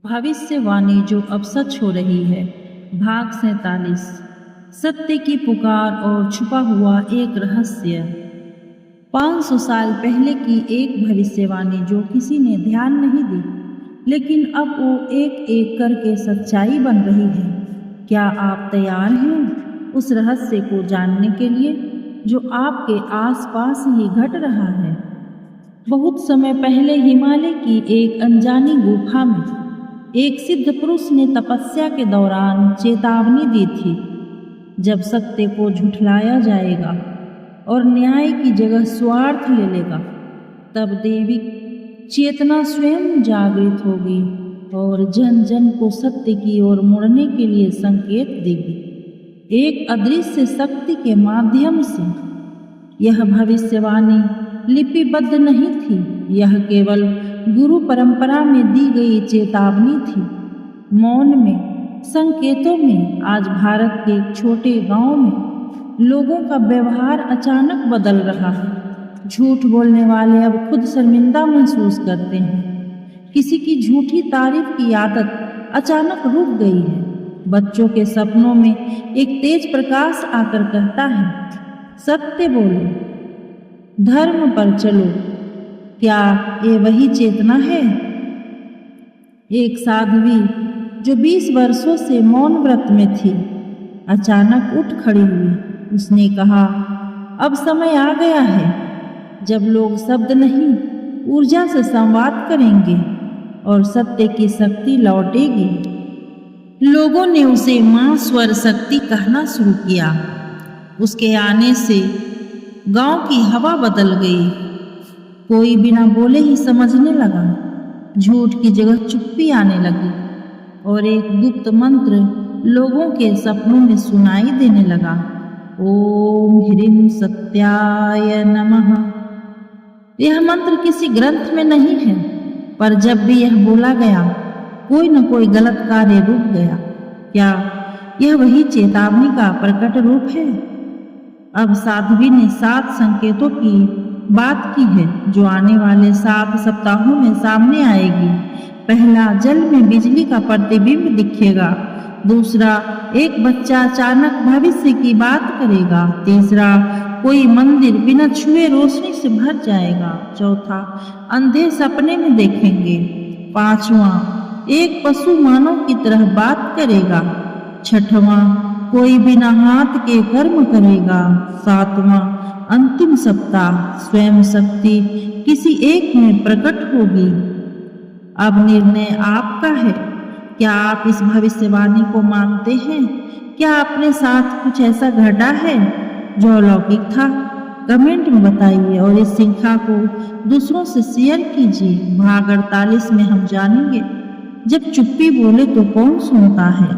भविष्यवाणी जो अब सच हो रही है। भाग 47। सत्य की पुकार और छुपा हुआ एक रहस्य। 500 साल पहले की एक भविष्यवाणी जो किसी ने ध्यान नहीं दी, लेकिन अब वो एक एक करके सच्चाई बन रही है। क्या आप तैयार हैं उस रहस्य को जानने के लिए जो आपके आसपास ही घट रहा है? बहुत समय पहले हिमालय की एक अनजानी गुफा में एक सिद्ध पुरुष ने तपस्या के दौरान चेतावनी दी थी, जब सत्य को झुठलाया जाएगा और न्याय की जगह स्वार्थ ले लेगा, तब दैविक चेतना स्वयं जागृत होगी और जन जन को सत्य की ओर मुड़ने के लिए संकेत देगी। एक अदृश्य शक्ति के माध्यम से यह भविष्यवाणी लिपिबद्ध नहीं थी, यह केवल गुरु परंपरा में दी गई चेतावनी थी। मौन में, संकेतों में आज भारत के एक छोटे गांव में लोगों का व्यवहार अचानक बदल रहा है। झूठ बोलने वाले अब खुद शर्मिंदा महसूस करते हैं। किसी की झूठी तारीफ की आदत अचानक रुक गई है। बच्चों के सपनों में एक तेज प्रकाश आकर कहता है, सत्य बोलो, धर्म पर चलो। क्या ये वही चेतना है? एक साध्वी जो 20 वर्षों से मौन व्रत में थी, अचानक उठ खड़ी हुई। उसने कहा, अब समय आ गया है जब लोग शब्द नहीं, ऊर्जा से संवाद करेंगे और सत्य की शक्ति लौटेगी। लोगों ने उसे मां स्वर शक्ति कहना शुरू किया। उसके आने से गांव की हवा बदल गई। कोई बिना बोले ही समझने लगा। झूठ की जगह चुप्पी आने लगी और एक गुप्त मंत्र लोगों के सपनों में सुनाई देने लगा। ओम ह्रीं सत्याय नमः। यह मंत्र किसी ग्रंथ में नहीं है, पर जब भी यह बोला गया, कोई न कोई गलत कार्य रुक गया। क्या यह वही चेतावनी का प्रकट रूप है? अब साध्वी ने 7 संकेतों की बात की है जो आने वाले 7 सप्ताहों में सामने आएगी। पहला, जल में बिजली का प्रतिबिंब दिखेगा। दूसरा, एक बच्चा अचानक भविष्य की बात करेगा। तीसरा, कोई मंदिर बिना छुए रोशनी से भर जाएगा। चौथा, अंधे सपने में देखेंगे। पांचवा, एक पशु मानव की तरह बात करेगा। छठवां, कोई बिना हाथ के कर्म करेगा। सातवां, अंतिम सप्ताह स्वयं शक्ति किसी एक में प्रकट होगी। अब निर्णय आपका है। क्या आप इस भविष्यवाणी को मानते हैं? क्या अपने साथ कुछ ऐसा घटा है जो अलौकिक था? कमेंट में बताइए और इस श्रृंखला को दूसरों से शेयर कीजिए। भाग 48 में हम जानेंगे, जब चुप्पी बोले तो कौन सुनता है।